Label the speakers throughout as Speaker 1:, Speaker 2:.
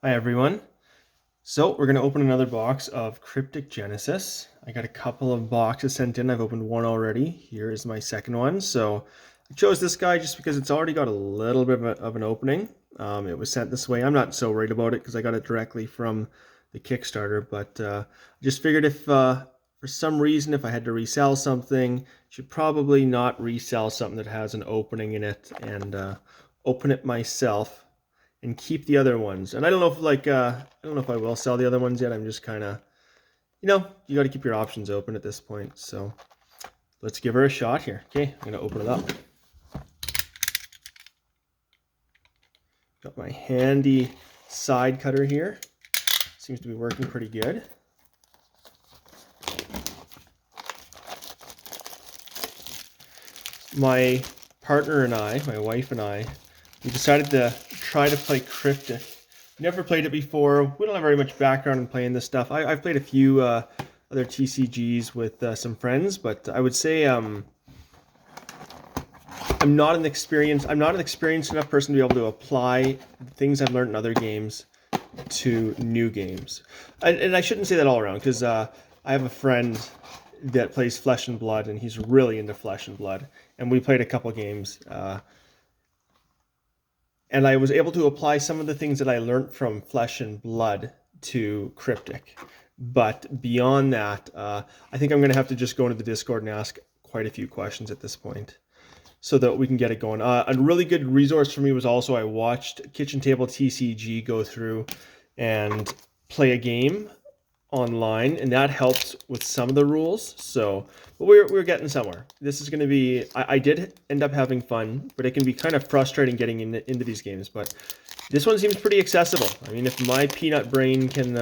Speaker 1: Hi everyone. So we're going to open another box of Kryptik Genesis. I got a couple of boxes sent in. I've opened one already. Here is my second one. So I chose this guy just because it's already got a little bit of an opening. It was sent this way. I'm not so worried about it because I got it directly from the Kickstarter, but I just figured if for some reason if I had to resell something, I should probably not resell something that has an opening in it and open it myself and keep the other ones. And I don't know if I don't know if I will sell the other ones yet. I'm just kind of, you got to keep your options open at this point. So let's give her a shot here. Okay, I'm gonna open it up. Got my handy side cutter here. Seems to be working pretty good. My partner and I, my wife and I, we decided to try to play Kryptik. Never played it before. We don't have very much background in playing this stuff. I've played a few other TCGs with some friends, but I would say I'm not an experienced enough person to be able to apply things I've learned in other games to new games. And I shouldn't say that all around because I have a friend that plays Flesh and Blood, and he's really into Flesh and Blood. And we played a couple games. And I was able to apply some of the things that I learned from Flesh and Blood to Kryptik. But beyond that, I think I'm going to have to just go into the Discord and ask quite a few questions at this point so that we can get it going. A really good resource for me was also I watched Kitchen Table TCG go through and play a game online, and that helped with some of the rules. So, but we're getting somewhere. This is going to be, I did end up having fun, but it can be kind of frustrating getting into these games. But this one seems pretty accessible. I mean, if my peanut brain can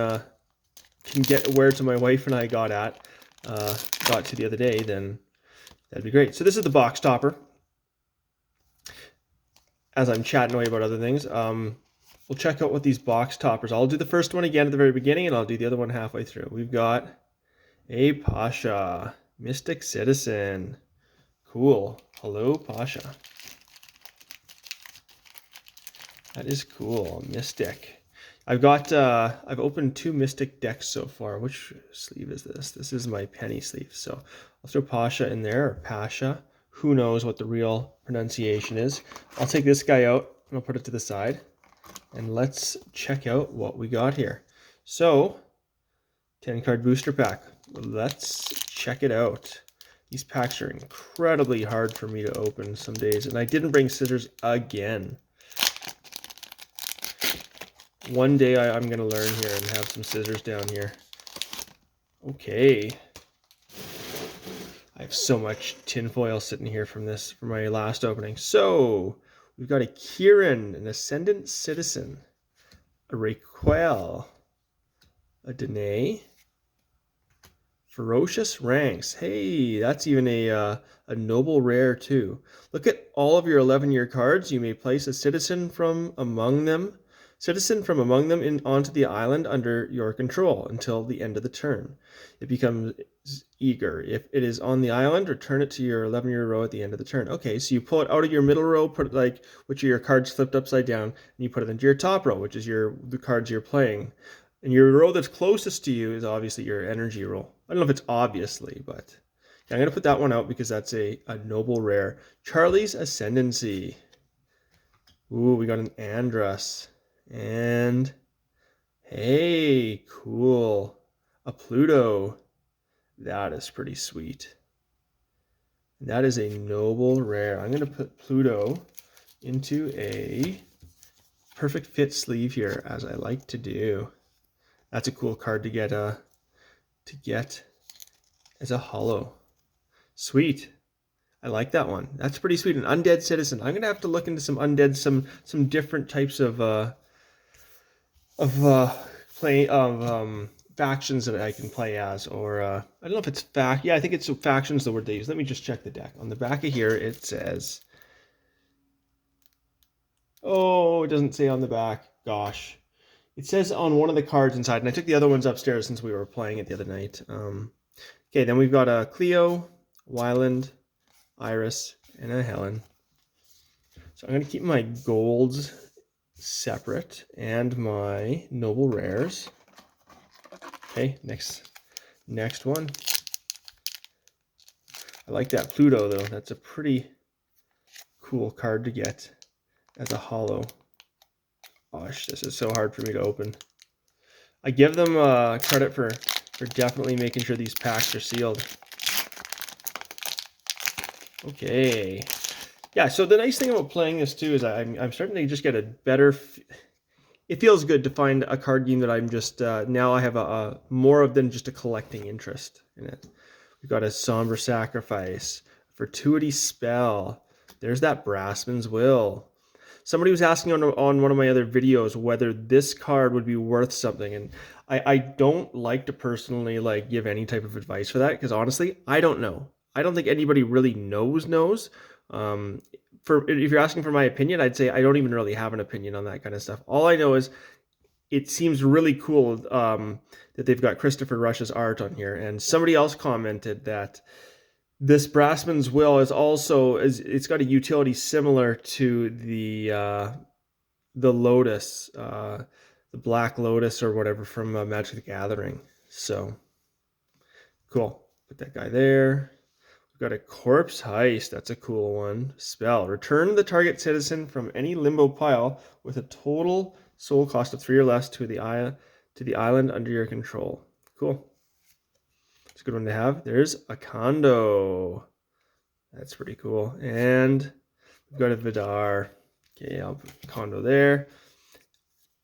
Speaker 1: get where to my wife and I got to the other day, then that'd be great. So this is the box topper. As I'm chatting away about other things, we'll check out what these box toppers. I'll do the first one again at the very beginning, and I'll do the other one halfway through. We've got a Pasha, Mystic Citizen. Cool. Hello, Pasha. That is cool. Mystic. I've opened 2 Mystic decks so far. Which sleeve is this? This is my penny sleeve. So I'll throw Pasha in there, or Pasha. Who knows what the real pronunciation is. I'll take this guy out and I'll put it to the side. And let's check out what we got here. So, 10 card booster pack. Let's check it out. These packs are incredibly hard for me to open some days, and I didn't bring scissors again. One day I'm going to learn here and have some scissors down here. Okay. I have so much tinfoil sitting here from my last opening. So, we've got a Kieran, an Ascendant Citizen, a Raquel, a Danae, Ferocious Ranks. Hey, that's even a noble rare too. Look at all of your 11-year cards. You may place a citizen from among them onto the island under your control until the end of the turn. It becomes eager. If it is on the island, return it to your 11-year row at the end of the turn. Okay, so you pull it out of your middle row, put it which are your cards flipped upside down, and you put it into your top row, which is the cards you're playing. And your row that's closest to you is obviously your energy row. I don't know if it's obviously, but yeah, I'm going to put that one out because that's a noble rare. Charlie's Ascendancy. Ooh, we got an Andrus. And hey, cool. A Pluto. That is pretty sweet. That is a noble rare. I'm going to put Pluto into a perfect fit sleeve here, as I like to do. That's a cool card to get as a holo. Sweet. I like that one. That's pretty sweet. An Undead Citizen. I'm gonna have to look into some undead, some different types of factions that I can play as, or I don't know if it's yeah, I think it's factions the word they use. Let me just check the deck. On the back of here it says, oh, it doesn't say on the back. Gosh. It says on one of the cards inside, and I took the other ones upstairs since we were playing it the other night. Okay, then we've got a Cleo, Wyland, Iris, and a Helen. So I'm going to keep my golds separate, and my noble rares. Okay, next one. I like that Pluto though. That's a pretty cool card to get as a holo. Gosh, this is so hard for me to open. I give them credit for definitely making sure these packs are sealed. Okay. Yeah, so the nice thing about playing this too is I'm starting to just get a better... It feels good to find a card game that I'm just... now I have a more of than just a collecting interest in it. We've got a Somber Sacrifice, Fortuity Spell. There's that Brassman's Will. Somebody was asking on one of my other videos whether this card would be worth something, and I don't like to personally like give any type of advice for that, because honestly, I don't know. I don't think anybody really knows. If you're asking for my opinion, I'd say I don't even really have an opinion on that kind of stuff. All I know is it seems really cool that they've got Christopher Rush's art on here, and somebody else commented that this Brassman's Will is also it's got a utility similar to the Lotus, the Black Lotus or whatever from Magic the Gathering. So cool. Put that guy there. We've got a Corpse Heist. That's a cool one. Spell. Return the target citizen from any limbo pile with a total soul cost of 3 or less to the island under your control. Cool. It's a good one to have. There's a Condo. That's pretty cool. And we've got a Vidar. Okay, I'll put Condo there.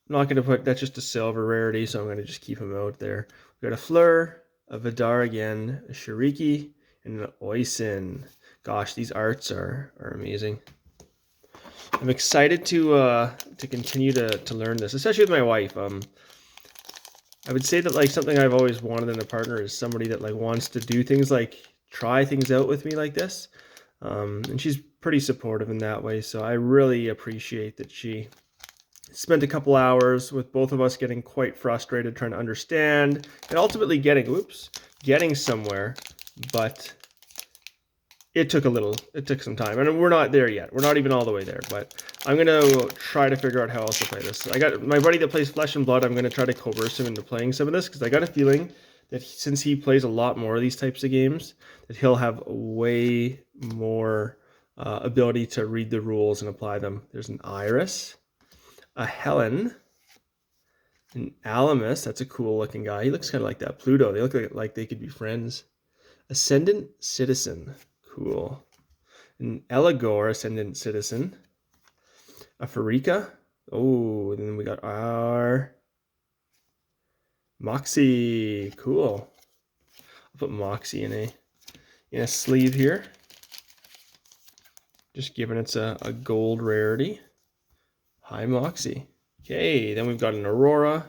Speaker 1: I'm not going to put, that's just a silver rarity, so I'm going to just keep him out there. We've got a Fleur, a Vidar again, a Shiriki, and an Oisin. Gosh, these arts are amazing. I'm excited to continue to learn this, especially with my wife. I would say that like something I've always wanted in a partner is somebody that like wants to do things like try things out with me like this. And she's pretty supportive in that way. So I really appreciate that she spent a couple hours with both of us getting quite frustrated trying to understand and ultimately getting somewhere. But it took some time, and we're not there yet. We're not even all the way there, but I'm going to try to figure out how else to play this. I got my buddy that plays Flesh and Blood. I'm going to try to coerce him into playing some of this, because I got a feeling that since he plays a lot more of these types of games, that he'll have way more ability to read the rules and apply them. There's an Iris, a Helen, an Alamus. That's a cool looking guy. He looks kind of like that Pluto. They look like they could be friends. Ascendant Citizen. Cool. An Eligor, Ascendant Citizen. A Farika. Oh, and then we got our Moxie. Cool. I'll put Moxie in a sleeve here. Just given it's a gold rarity. Hi, Moxie. Okay, then we've got an Aurora,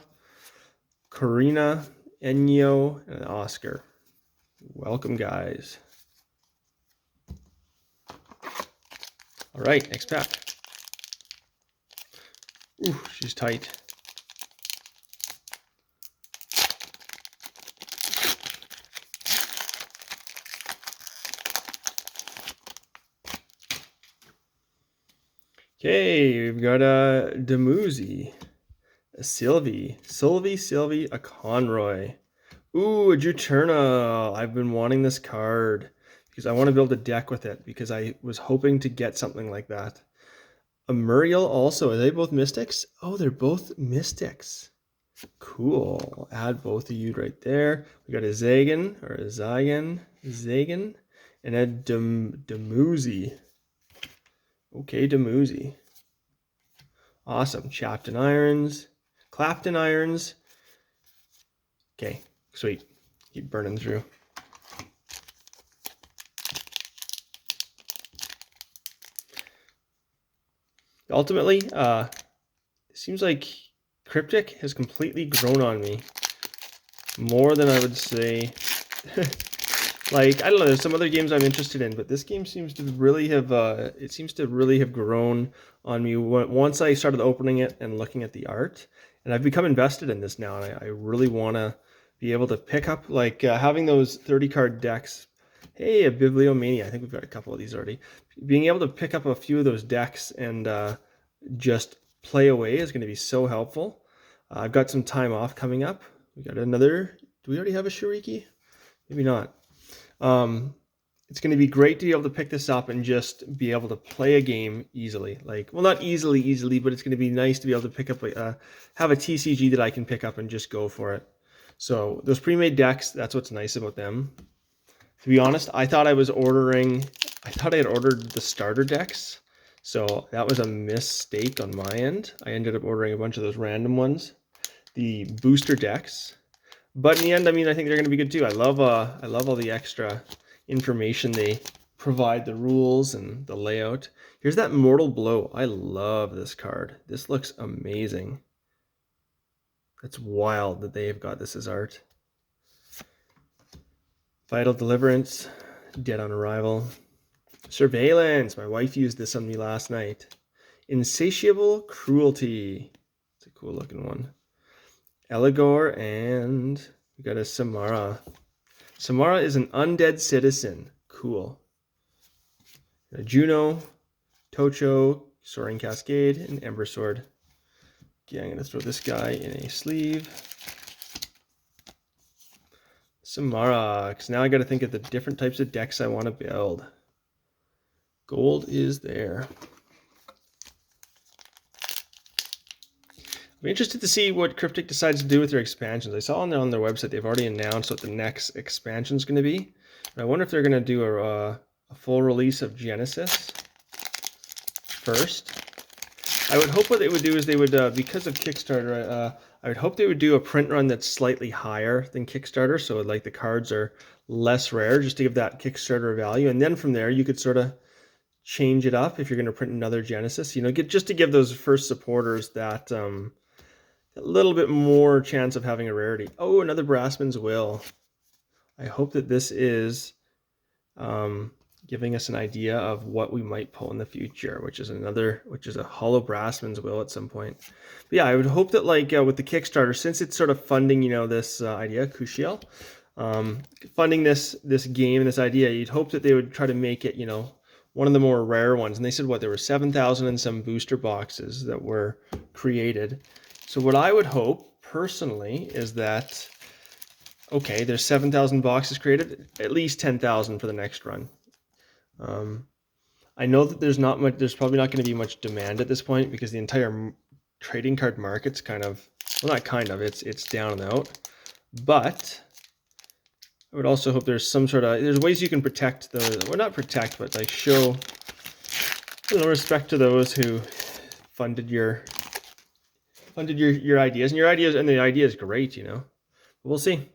Speaker 1: Karina, Enyo, and an Oscar. Welcome, guys. All right, next pack. Ooh, she's tight. Okay, we've got a Demuzi, a Sylvie, a Conroy. Ooh, a Juturna. I've been wanting this card because I want to build a deck with it, because I was hoping to get something like that. A Muriel also. Are they both Mystics? Oh, they're both Mystics. Cool. Add both of you right there. We got a Zagan, and a Demuzi. Okay, Demuzi. Awesome. Clapton Irons. Okay, sweet. Keep burning through. Ultimately, it seems like Kryptik has completely grown on me. More than I would say. Like, I don't know, there's some other games I'm interested in, but this game seems to really have, grown on me once I started opening it and looking at the art. And I've become invested in this now, and I really want to be able to pick up, like, having those 30-card decks. Hey, a Bibliomania. I think we've got a couple of these already. Being able to pick up a few of those decks and just play away is going to be so helpful. I've got some time off coming up. We got another, do we already have a Shiriki? Maybe not. It's going to be great to be able to pick this up and just be able to play a game easily. Like, well, not easily, but it's going to be nice to be able to pick up, have a TCG that I can pick up and just go for it. So those pre-made decks, that's what's nice about them. To be honest, I thought I had ordered the starter decks. So that was a mistake on my end. I ended up ordering a bunch of those random ones, the booster decks. But in the end, I mean, I think they're going to be good too. I love all the extra information they provide, the rules and the layout. Here's that Mortal Blow. I love this card. This looks amazing. It's wild that they have got this as art. Vital Deliverance, Dead on Arrival. Surveillance. My wife used this on me last night. Insatiable Cruelty. It's a cool looking one. Eligor, and we got a Samara. Samara is an undead citizen. Cool. Juno, Tocho, Soaring Cascade, and Ember Sword. Okay, I'm going to throw this guy in a sleeve. Samara, because now I got to think of the different types of decks I want to build. Gold is there. I'm interested to see what Kryptik decides to do with their expansions. I saw on their website they've already announced what the next expansion is going to be. And I wonder if they're going to do a full release of Genesis first. I would hope what they would do is they would, because of Kickstarter, I would hope they would do a print run that's slightly higher than Kickstarter. So like the cards are less rare, just to give that Kickstarter value. And then from there, you could sort of change it up if you're going to print another Genesis. You know, just to give those first supporters that a little bit more chance of having a rarity. Oh, another Brassman's Will. I hope that this is giving us an idea of what we might pull in the future, which is a hollow Brassman's Will at some point. But yeah, I would hope that like with the Kickstarter, since it's sort of funding, you know, this idea, Kushiel, funding this game and this idea, you'd hope that they would try to make it, you know, one of the more rare ones. And they said what, there were 7,000 and some booster boxes that were created. So what I would hope personally is that, okay, there's 7,000 boxes created, at least 10,000 for the next run. I know that there's probably not going to be much demand at this point because the entire trading card market's kind of, well, not kind of, it's down and out. But I would also hope there's there's ways you can protect well, not protect, but like show, you know, respect to those who funded your ideas, and the idea is great, you know. But we'll see.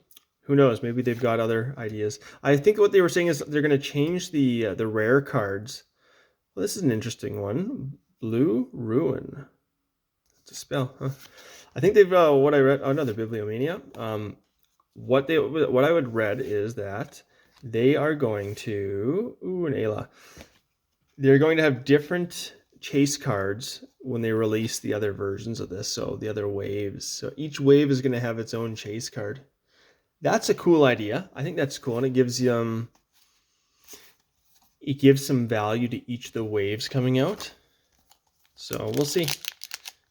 Speaker 1: Who knows? Maybe they've got other ideas. I think what they were saying is they're going to change the rare cards. Well, this is an interesting one. Blue Ruin. It's a spell, huh? I think they've what I read. Oh no, they're Bibliomania. What I would read is that they are going to an Ayla. They're going to have different chase cards when they release the other versions of this. So the other waves. So each wave is going to have its own chase card. That's a cool idea. I think that's cool, and it gives some value to each of the waves coming out. So we'll see.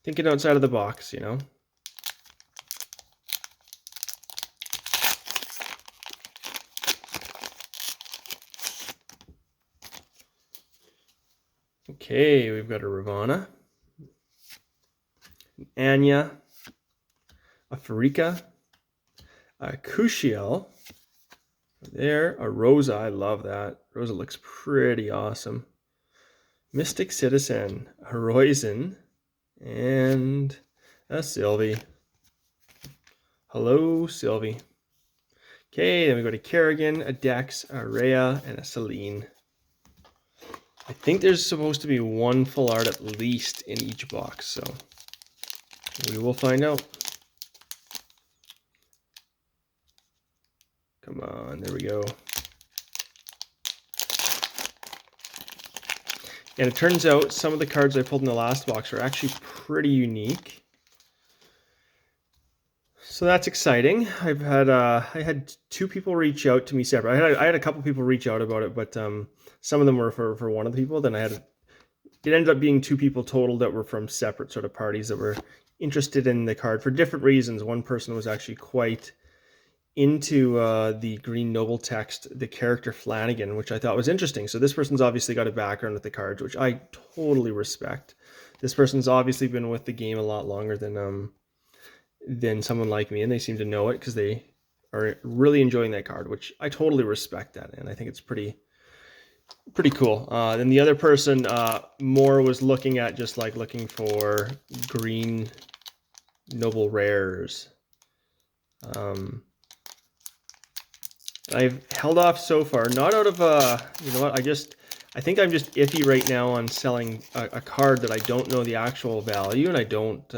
Speaker 1: Thinking outside of the box, you know. Okay, we've got a Ravana, an Anya, a Farika, a Kushiel, there, a Rosa, I love that. Rosa looks pretty awesome. Mystic Citizen, a Horizon, and a Sylvie. Hello, Sylvie. Okay, then we go to Kerrigan, a Dex, a Rhea, and a Celine. I think there's supposed to be one full art at least in each box, so we will find out. Come on, there we go. And it turns out some of the cards I pulled in the last box are actually pretty unique. So that's exciting. I had two people reach out to me separate. I had a couple people reach out about it, but some of them were for one of the people. Then I had it ended up being 2 people total that were from separate sort of parties that were interested in the card for different reasons. One person was actually quite into the Green Noble text, the character Flanagan, which I thought was interesting. So this person's obviously got a background with the cards, which I totally respect. This person's obviously been with the game a lot longer than someone like me, and they seem to know it because they are really enjoying that card, which I totally respect that, and I think it's pretty cool. Then the other person more was looking at just like looking for Green Noble rares. I've held off so far, not out of you know what, I think I'm just iffy right now on selling a card that I don't know the actual value, and I don't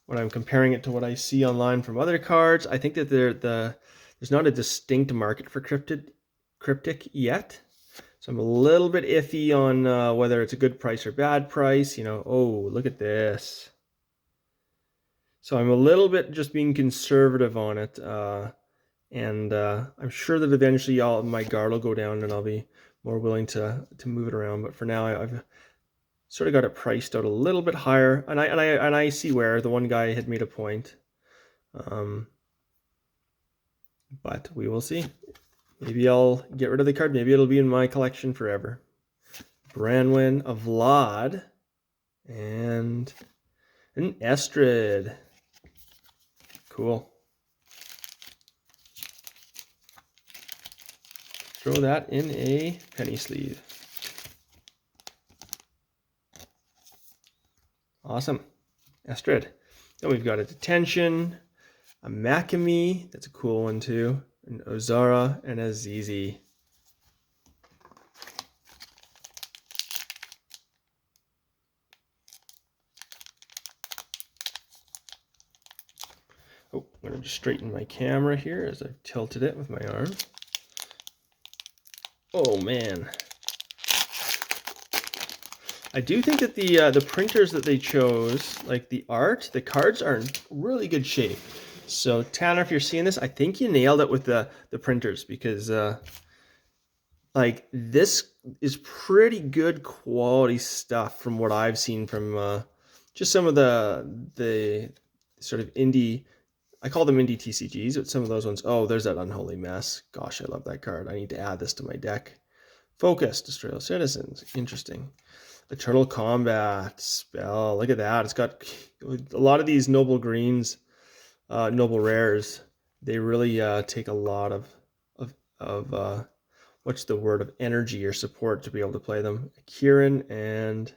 Speaker 1: when I'm comparing it to what I see online from other cards, I think that there's not a distinct market for Kryptik yet. So I'm a little bit iffy on whether it's a good price or bad price. You know, oh, look at this. So I'm a little bit just being conservative on it. And I'm sure that eventually my guard will go down and I'll be more willing to move it around. But for now, I've sort of got it priced out a little bit higher. And I see where the one guy had made a point. But we will see. Maybe I'll get rid of the card. Maybe it'll be in my collection forever. Branwen, a Vlad, and an Estrid. Cool. Throw that in a penny sleeve. Awesome. Estrid. Then we've got a Detention, a Makami. That's a cool one too. An Ozara and a Zizi. Oh, I'm going to just straighten my camera here as I've tilted it with my arm. Oh man. I do think that the printers that they chose, like the art, the cards are in really good shape. So Tanner, if you're seeing this, I think you nailed it with the printers, because like this is pretty good quality stuff from what I've seen from just some of the sort of indie, I call them indie TCGs, but some of those ones. Oh, there's that Unholy Mess. Gosh, I love that card. I need to add this to my deck. Focus, Destroy All Citizens. Interesting. Eternal Combat spell. Look at that. It's got a lot of these noble greens, noble rares. They really take a lot of what's the word, of energy or support to be able to play them. A Kieran, and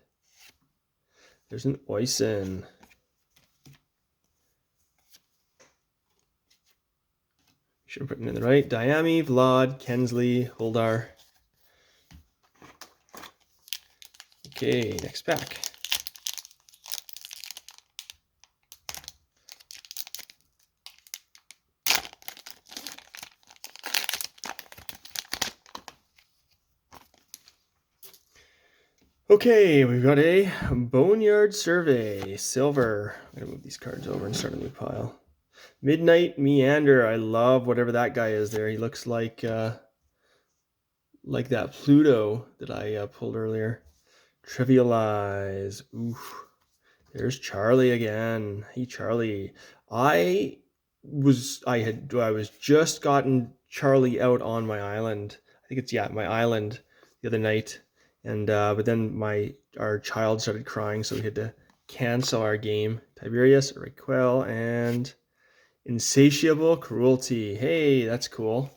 Speaker 1: there's an Oisin. Should have put it in the right. Diami, Vlad, Kensley, Holdar. Okay, next pack. Okay, we've got a Boneyard Survey, silver. I'm gonna move these cards over and start a new pile. Midnight Meander. I love whatever that guy is there. He looks like that Pluto that I pulled earlier. Trivialize. Oof. There's Charlie again. Hey Charlie. I was just gotten Charlie out on my island. I think it's my island the other night. And but then our child started crying, so we had to cancel our game. Tiberius, Raquel, and Insatiable Cruelty. Hey, that's cool.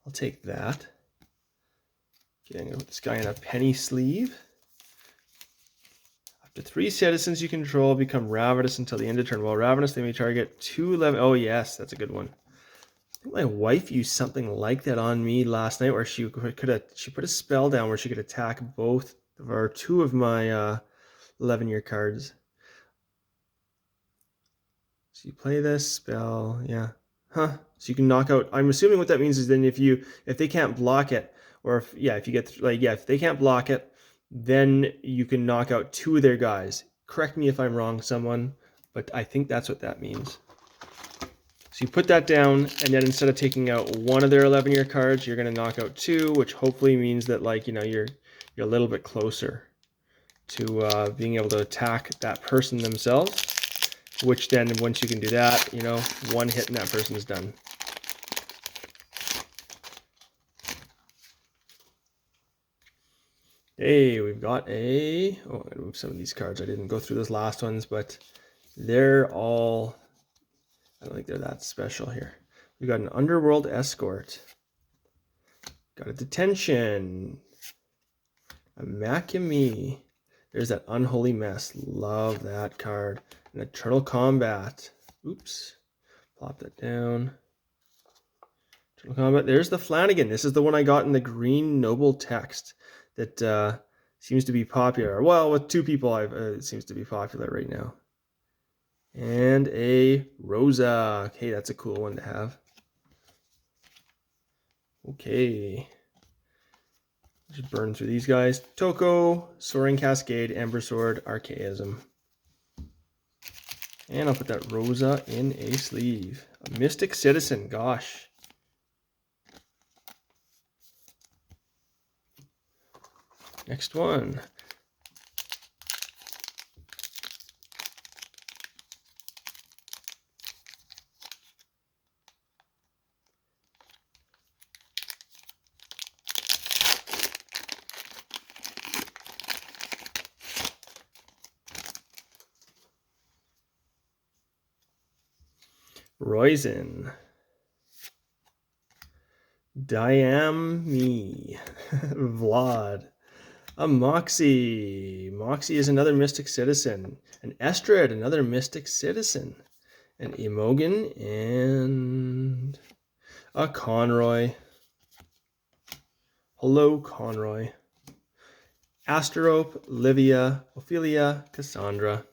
Speaker 1: I'll take that. Okay, I'm gonna put this guy in a penny sleeve. After 3 citizens you control become ravenous until the end of turn. While ravenous, they may target 2/11. Oh yes, that's a good one. I think my wife used something like that on me last night, where she put a spell down where she could attack both or 2 of my 11-year cards. So you play this spell, yeah. Huh. So you can knock out. I'm assuming what that means is then if they can't block it, or if you get if they can't block it, then you can knock out 2 of their guys. Correct me if I'm wrong, someone, but I think that's what that means. So you put that down, and then instead of taking out 1 of their 11-year cards, you're going to knock out 2, which hopefully means that you're a little bit closer. to being able to attack that person themselves, which then once you can do that, you know, one hit and that person is done. Hey, we've got a, oh, I'm gonna move some of these cards. I didn't go through those last ones, but they're all, I don't think they're that special here. We got an Underworld Escort, got a Detention, a Makami. There's that Unholy Mess. Love that card. An Eternal Combat. Oops. Plop that down. Eternal Combat. There's the Flanagan. This is the one I got in the green noble text that seems to be popular. Well, with two people, it seems to be popular right now. And a Rosa. Okay, that's a cool one to have. Okay. Just burn through these guys. Toko, Soaring Cascade, Ember Sword, Archaism. And I'll put that Rosa in a sleeve. A Mystic Citizen, gosh. Next one. Roizen. Diami. Vlad. A Moxie. Moxie is another Mystic Citizen. An Estrid, another Mystic Citizen. An Imogen and a Conroy. Hello, Conroy. Asterope, Livia, Ophelia, Cassandra.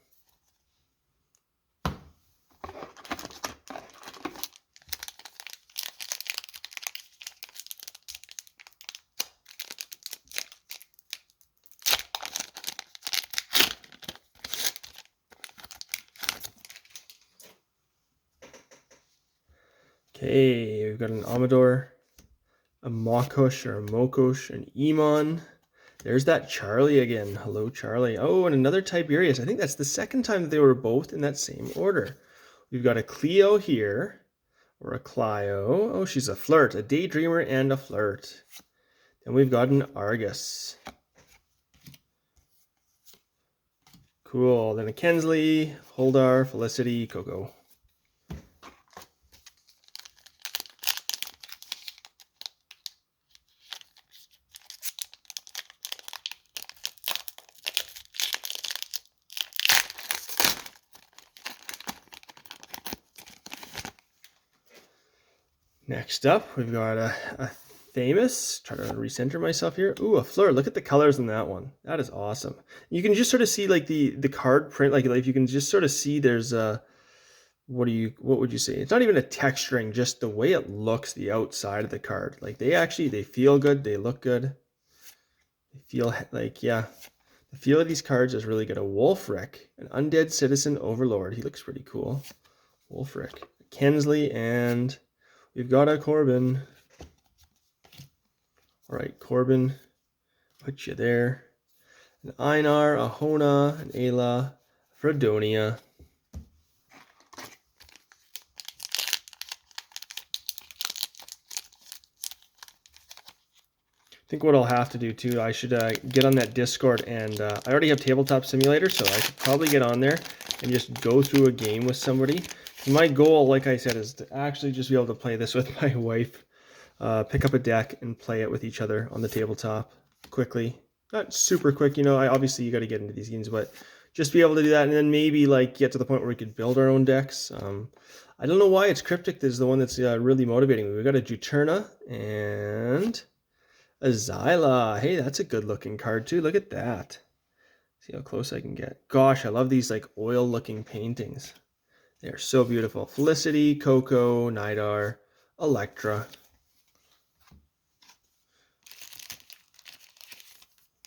Speaker 1: Okay, we've got an Amador, a Mokosh or a Mokosh, an Emon. There's that Charlie again. Hello, Charlie. Oh, and another Tiberius. I think that's the second time that they were both in that same order. We've got a Cleo here, or a Clio. Oh, she's a flirt, a daydreamer and a flirt. Then we've got an Argus. Cool. Then a Kensley, Holdar, Felicity, Coco. Next up, we've got a Thamus. Try to recenter myself here. Ooh, a Fleur. Look at the colors in that one. That is awesome. You can just sort of see like the card print. Like you can just sort of see there's a, what would you say? It's not even a texturing, just the way it looks, the outside of the card. Like they feel good. They look good. They feel like, yeah. The feel of these cards is really good. A Wolfric, an Undead Citizen Overlord. He looks pretty cool. Wolfric. Kensley and... we've got a Corbin. All right, Corbin, put you there. An Einar, a Hona, an Ayla, Fredonia. I think what I'll have to do too, I should get on that Discord, and I already have Tabletop Simulator, so I should probably get on there and just go through a game with somebody. My goal, like I said, is to actually just be able to play this with my wife. Pick up a deck and play it with each other on the tabletop quickly. Not super quick, you know. Obviously, you got to get into these games, but just be able to do that, and then maybe like get to the point where we could build our own decks. I don't know why it's Kryptik that is the one that's really motivating me. We got a Juturna and a Xyla. Hey, that's a good looking card too. Look at that. See how close I can get. Gosh, I love these like oil looking paintings. They're so beautiful. Felicity, Coco, Nidar, Electra.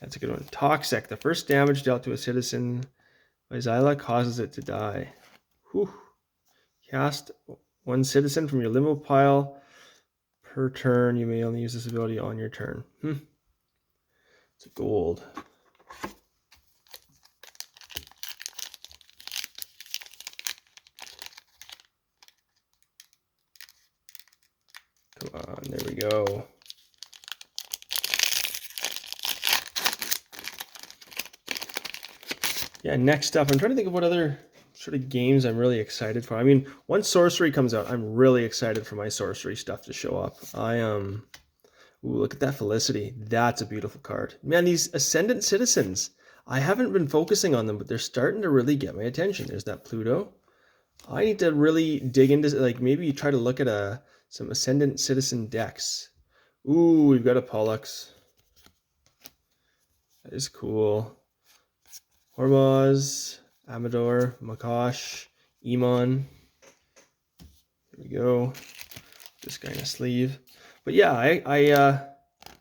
Speaker 1: That's a good one. Toxic. The first damage dealt to a citizen by Xyla causes it to die. Whew. Cast one citizen from your limbo pile per turn. You may only use this ability on your turn. It's a gold. Come on, there we go. Yeah, next up, I'm trying to think of what other sort of games I'm really excited for. I mean, once Sorcery comes out, I'm really excited for my Sorcery stuff to show up. Ooh, look at that Felicity. That's a beautiful card. Man, these Ascendant Citizens, I haven't been focusing on them, but they're starting to really get my attention. There's that Pluto. I need to really dig into, like, maybe try to look at some Ascendant Citizen decks. Ooh, we've got a Pollux. That is cool. Hormuz, Amador, Makash, Emon. There we go. This guy in a sleeve. But yeah, I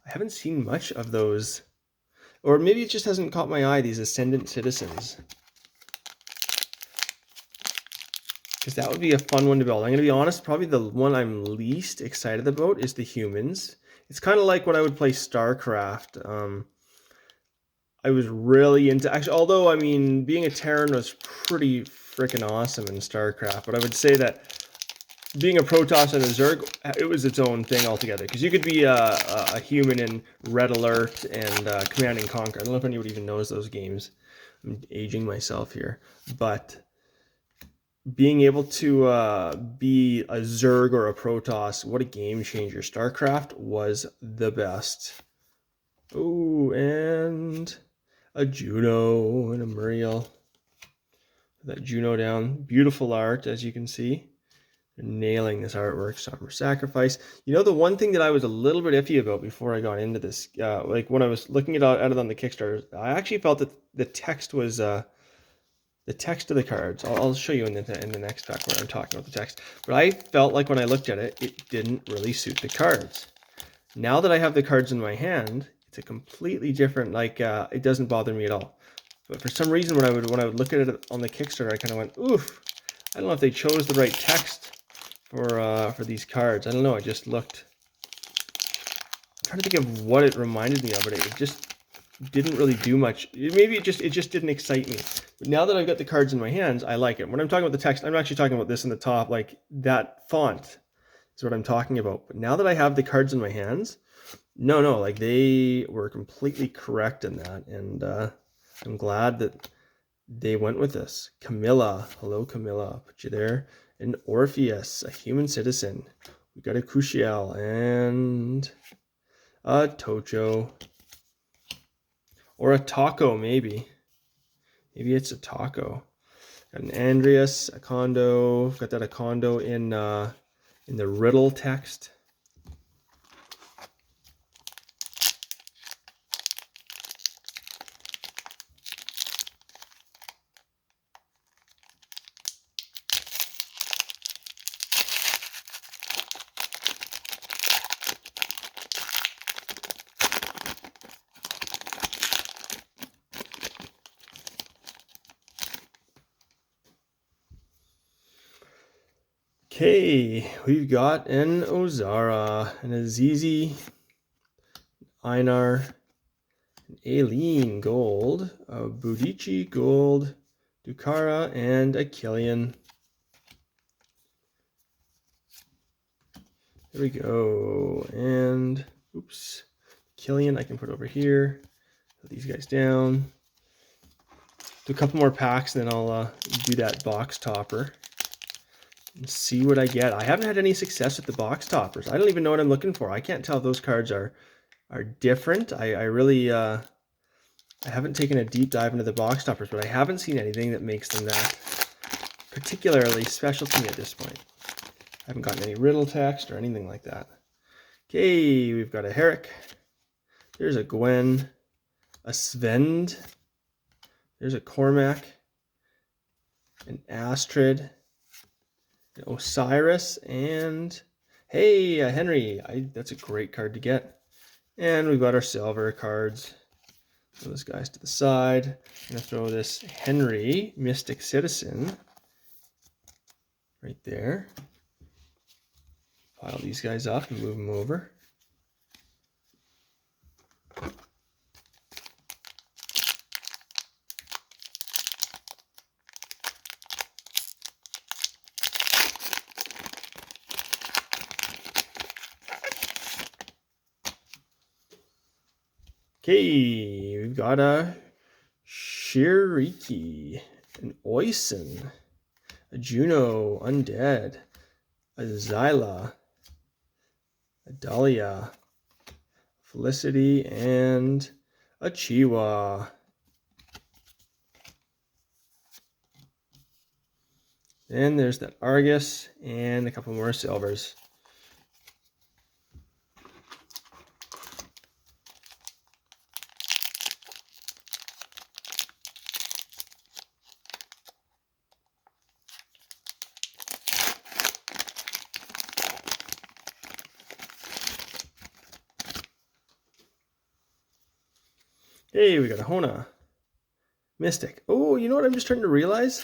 Speaker 1: haven't seen much of those. Or maybe it just hasn't caught my eye, these Ascendant Citizens. Because that would be a fun one to build. I'm going to be honest, probably the one I'm least excited about is the humans. It's kind of like when I would play StarCraft. I was really into, actually, although, I mean, being a Terran was pretty freaking awesome in StarCraft, but I would say that being a Protoss and a Zerg, it was its own thing altogether. Because you could be a human in Red Alert and Command and Conquer. I don't know if anybody even knows those games. I'm aging myself here. But being able to be a Zerg or a Protoss, what a game changer. StarCraft was the best. Oh, and a Juno and a Muriel. Put that Juno down. Beautiful art, as you can see. They're nailing this artwork. Summer Sacrifice. You know, the one thing that I was a little bit iffy about before I got into this, like when I was looking at it on the Kickstarter, I actually felt that the text was the text of the cards. I'll show you in the next pack where I'm talking about the text. But I felt like when I looked at it, it didn't really suit the cards. Now that I have the cards in my hand, it's a completely different, like, it doesn't bother me at all. But for some reason, when I would look at it on the Kickstarter, I kind of went, oof, I don't know if they chose the right text for these cards. I don't know, I just looked. I'm trying to think of what it reminded me of, but it just didn't really do much. Maybe it just didn't excite me. But now that I've got the cards in my hands, I like it. When I'm talking about the text, I'm actually talking about this in the top, like that font is what I'm talking about. But now that I have the cards in my hands, no, like they were completely correct in that, and I'm glad that they went with this. Camilla, hello Camilla, put you there. And Orpheus, a human citizen. We got a Cushiel and a Tocho, or a Taco maybe. Maybe it's a Taco. Got an Andreas, a Condo. Got that a Condo in the riddle text. Okay, we've got an Ozara, an Azizi, Einar, an Aileen gold, a Budici gold, Dukara, and a Killian. There we go. And oops, Killian I can put over here. Put these guys down. Do a couple more packs, and then I'll do that box topper and see what I get. I haven't had any success with the box toppers. I don't even know what I'm looking for. I can't tell if those cards are different. I really I haven't taken a deep dive into the box toppers, but I haven't seen anything that makes them that particularly special to me at this point. I haven't gotten any riddle text or anything like that. Okay, we've got a Herrick. There's a Gwen, a Svend. There's a Cormac, an Astrid, an Osiris, and hey, a Henry. That's a great card to get. And we've got our silver cards. Throw those guys to the side. I'm going to throw this Henry, Mystic Citizen, right there. Pile these guys up and move them over. Okay, we've got a Shiriki, an Oisin, a Juno, Undead, a Zyla, a Dahlia, Felicity, and a Chiwa. Then there's that Argus and a couple more silvers. Hey, we got a Hona. Mystic. Oh, you know what I'm just starting to realize?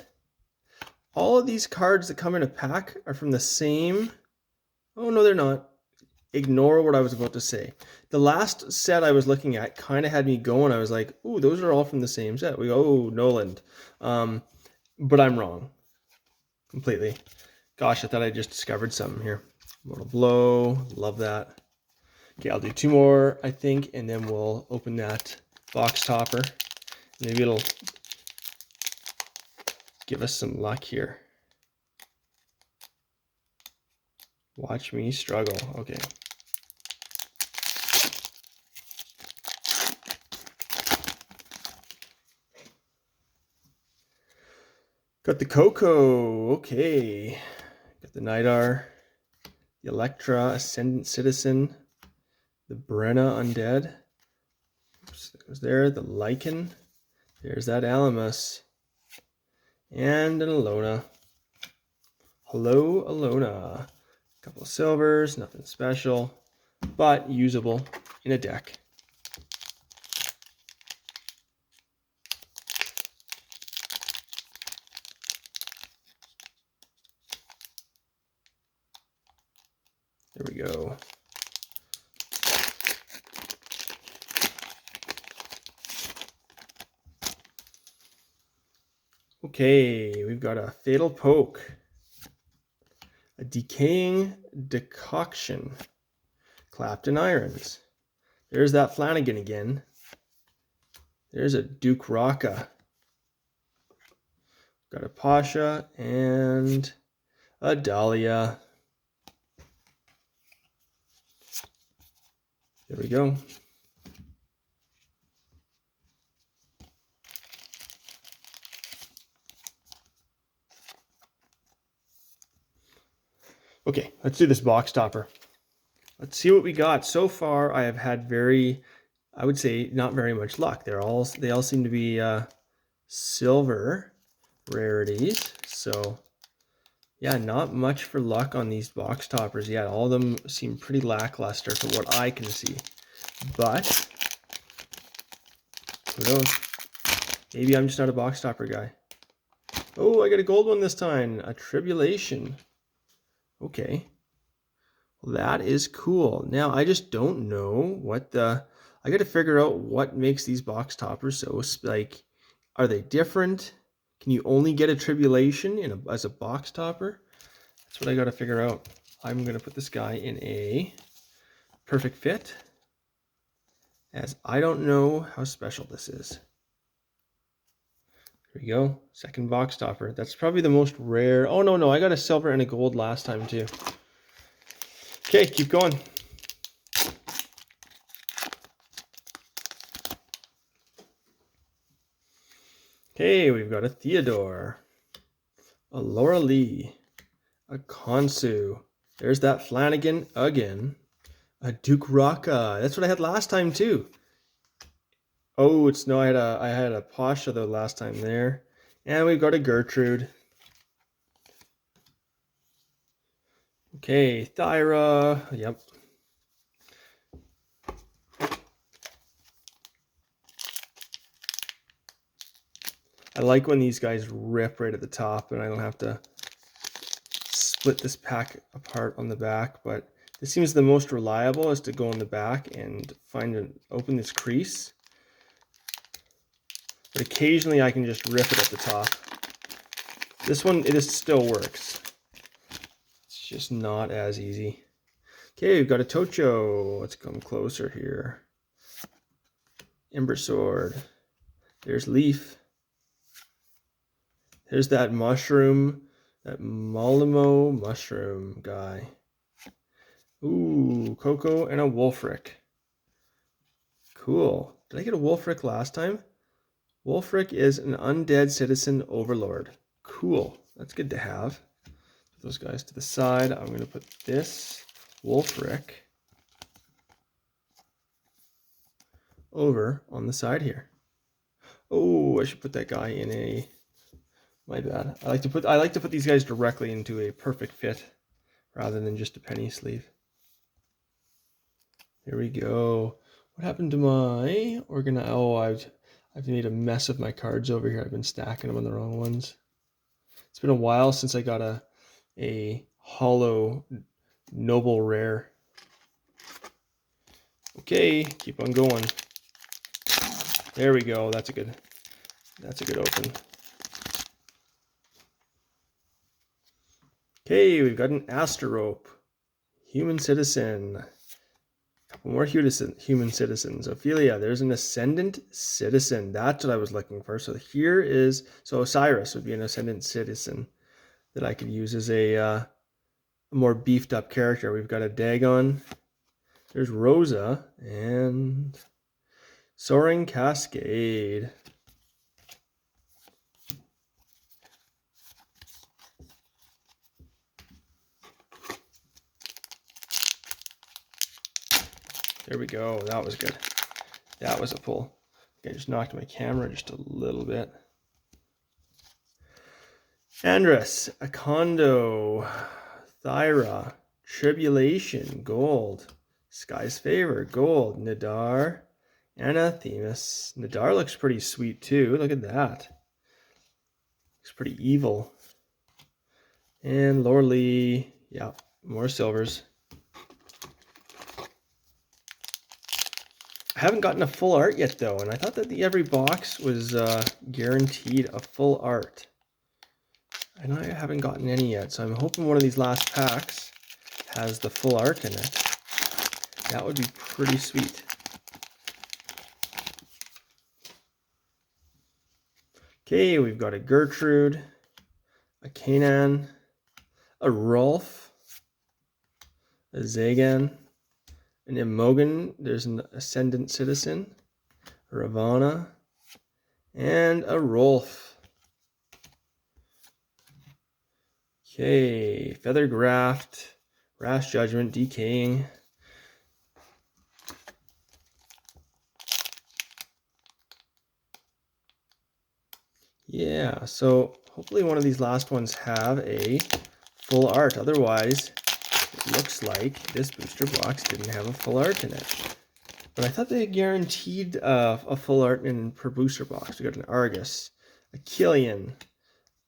Speaker 1: All of these cards that come in a pack are from the same... Oh, no, they're not. Ignore what I was about to say. The last set I was looking at kind of had me going. I was like, ooh, those are all from the same set. We go, oh, Noland. But I'm wrong. Completely. Gosh, I thought I just discovered something here. Mortal Blow. Love that. Okay, I'll do 2 more, I think, and then we'll open that box topper. Maybe it'll give us some luck here. Watch me struggle. Okay. Got the Coco. Okay. Got the Nidar, the Electra, Ascendant Citizen, the Brenna Undead. Oops, that goes there. The Lycan. There's that Alamus. And an Alona. Hello, Alona. A couple of silvers, nothing special, but usable in a deck. There we go. Okay, we've got a Fatal Poke, a Decaying Decoction, Clapton Irons. There's that Flanagan again. There's a Duke Rocca. Got a Pasha and a Dahlia. There we go. Okay, let's do this box topper. Let's see what we got. So far, I have had I would say, not very much luck. They all seem to be silver rarities. So, yeah, not much for luck on these box toppers yet. All of them seem pretty lackluster for what I can see. But, who knows? Maybe I'm just not a box topper guy. Oh, I got a gold one this time. A Tribulation. Okay. Well, that is cool. Now, I just don't know what I got to figure out what makes these box toppers so, like, are they different? Can you only get a Tribulation as a box topper? That's what I got to figure out. I'm going to put this guy in a perfect fit, as I don't know how special this is. There we go. Second box topper. That's probably the most rare. Oh, no. I got a silver and a gold last time, too. Okay, keep going. Okay, we've got a Theodore, a Laura Lee, a Konsu. There's that Flanagan again. A Duke Rocca. That's what I had last time too. Oh, I had a Pasha though last time there. And we've got a Gertrude. Okay, Thyra. Yep. I like when these guys rip right at the top and I don't have to split this pack apart on the back, but this seems the most reliable is to go on the back and open this crease. But occasionally I can just rip it at the top. This still works. It's just not as easy. Okay, we've got a Tocho. Let's come closer here. Ember Sword. There's Leaf. There's that mushroom, that Malimo mushroom guy. Ooh, Coco and a Wolfric. Cool. Did I get a Wolfric last time? Wolfric is an undead citizen overlord. Cool. That's good to have. Put those guys to the side. I'm going to put this Wolfric over on the side here. Oh, I should put that guy in a... My bad. I like to put these guys directly into a perfect fit rather than just a penny sleeve. Here we go. What happened to my Oh, I've made a mess of my cards over here. I've been stacking them on the wrong ones. It's been a while since I got a hollow noble rare. Okay, keep on going. There we go. That's a good open. Okay, we've got an Asterope. Human citizen. A couple more human citizens. Ophelia, there's an Ascendant citizen. That's what I was looking for. So here is... So Osiris would be an Ascendant citizen that I could use as a more beefed up character. We've got a Dagon. There's Rosa and Soaring Cascade. There we go. That was good. That was a pull. I just knocked my camera just a little bit. Andrus, Akondo, Thyra, Tribulation, gold. Sky's Favor, gold. Nadar, Anathemus. Nadar looks pretty sweet too. Look at that. Looks pretty evil. And Lorelei, yeah, more silvers. I haven't gotten a full art yet though, and I thought that every box was guaranteed a full art. And I haven't gotten any yet, so I'm hoping one of these last packs has the full art in it. That would be pretty sweet. Okay, we've got a Gertrude, a Canaan, a Rolf, a Zagan, an Imogen, there's an Ascendant Citizen, a Ravana, and a Rolf. Okay, Feather Graft, Rash Judgment, Decaying. Yeah, so hopefully one of these last ones have a full art. Otherwise, it looks like this booster box didn't have a full art in it. But I thought they guaranteed a full art per booster box. We got an Argus, a Killian,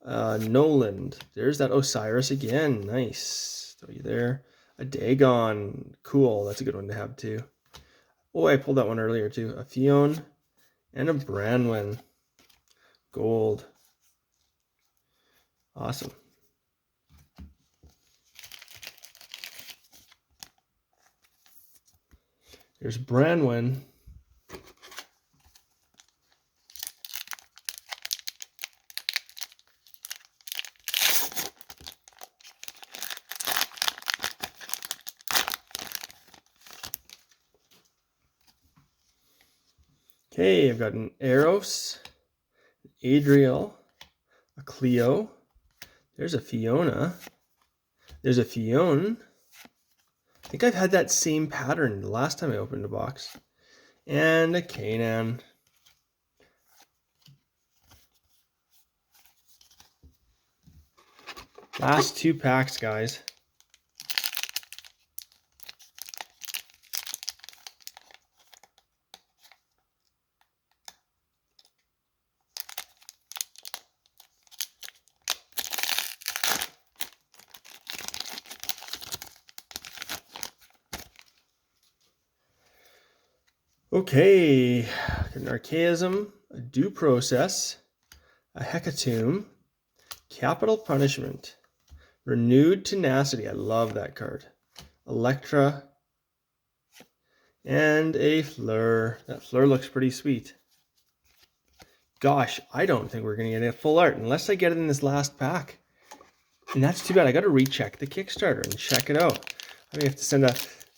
Speaker 1: Noland. There's that Osiris again. Nice. Throw you there. A Dagon. Cool. That's a good one to have too. Oh, I pulled that one earlier too. A Fion and a Branwen. Gold. Awesome. There's Branwen. Okay, I've got an Eros, an Adriel, a Cleo. There's a Fiona. There's a Fionn. I think I've had that same pattern the last time I opened a box. And a Canaan. Last two packs, guys. Okay, an Archaism, a Due Process, a Hecatomb, Capital Punishment, Renewed Tenacity. I love that card. Electra, And a Fleur. That Fleur looks pretty sweet. Gosh, I don't think we're going to get a full art unless I get it in this last pack. And that's too bad. I got to recheck the Kickstarter and check it out. I may have to send a...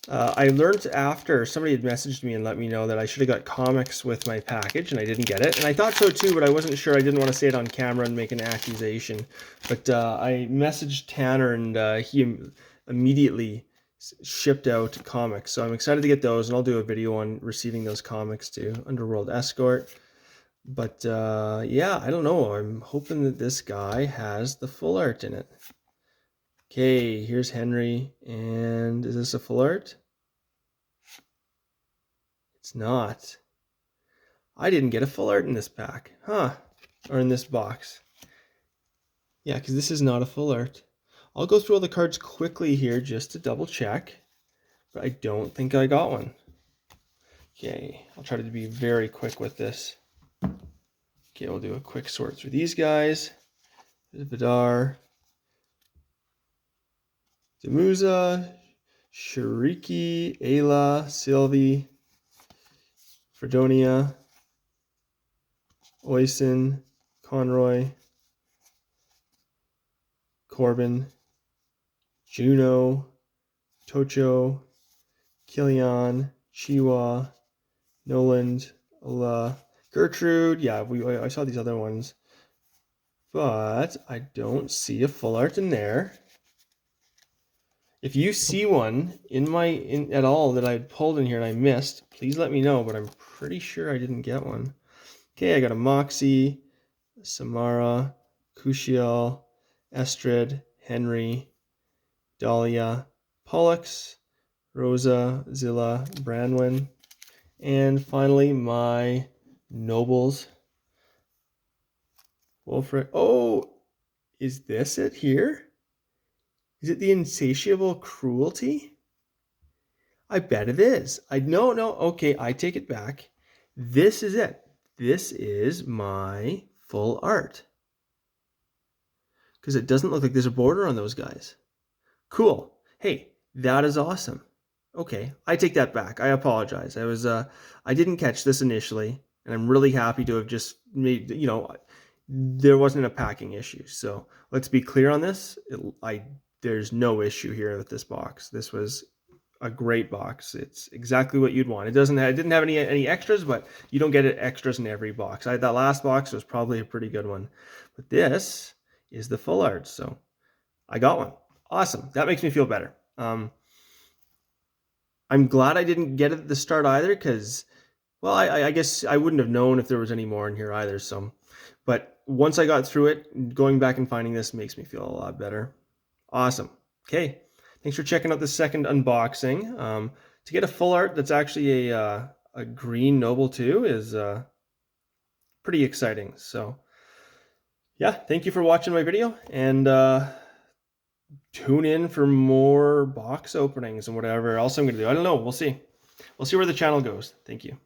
Speaker 1: I learned after somebody had messaged me and let me know that I should have got comics with my package, and I didn't get it. And I thought so too, but I wasn't sure. I didn't want to say it on camera and make an accusation. But I messaged Tanner, and he immediately shipped out comics. So I'm excited to get those, and I'll do a video on receiving those comics too. Underworld Escort. But yeah, I don't know. I'm hoping that this guy has the full art in it. Okay, here's Henry. And is this a full art? It's not. I didn't get a full art in this pack. Huh. Or in this box. Yeah, because this is not a full art. I'll go through all the cards quickly here just to double check. But I don't think I got one. Okay, I'll try to be very quick with this. Okay, we'll do a quick sort through these guys. Vidar, Demuza, Shariki, Ayla, Sylvie, Fredonia, Oyson, Conroy, Corbin, Juno, Tocho, Killian, Chiwa, Noland, Ola, Gertrude. Yeah, I saw these other ones, but I don't see a full art in there. If you see one at all that I pulled in here and I missed, please let me know, but I'm pretty sure I didn't get one. Okay, I got a Moxie, Samara, Kushiel, Estrid, Henry, Dahlia, Pollux, Rosa, Zilla, Branwyn, and finally my nobles. Wolfric. Oh, is this it here? Is it the Insatiable Cruelty? I bet it is. No, okay, I take it back. This is it. This is my full art. Because it doesn't look like there's a border on those guys. Cool. Hey, that is awesome. Okay, I take that back. I apologize. I didn't catch this initially, and I'm really happy to have just made, there wasn't a packing issue. So let's be clear on this. There's no issue here with this box. This was a great box. It's exactly what you'd want. It didn't have any extras, but you don't get extras in every box. That last box was probably a pretty good one, but this is the full art. So I got one. Awesome. That makes me feel better. I'm glad I didn't get it at the start either, because, well, I guess I wouldn't have known if there was any more in here either. So, but once I got through it, going back and finding this makes me feel a lot better. Awesome. Okay. Thanks for checking out the second unboxing. To get a full art that's actually a green noble too is pretty exciting. So yeah, thank you for watching my video, and tune in for more box openings and whatever else I'm going to do. I don't know. We'll see. We'll see where the channel goes. Thank you.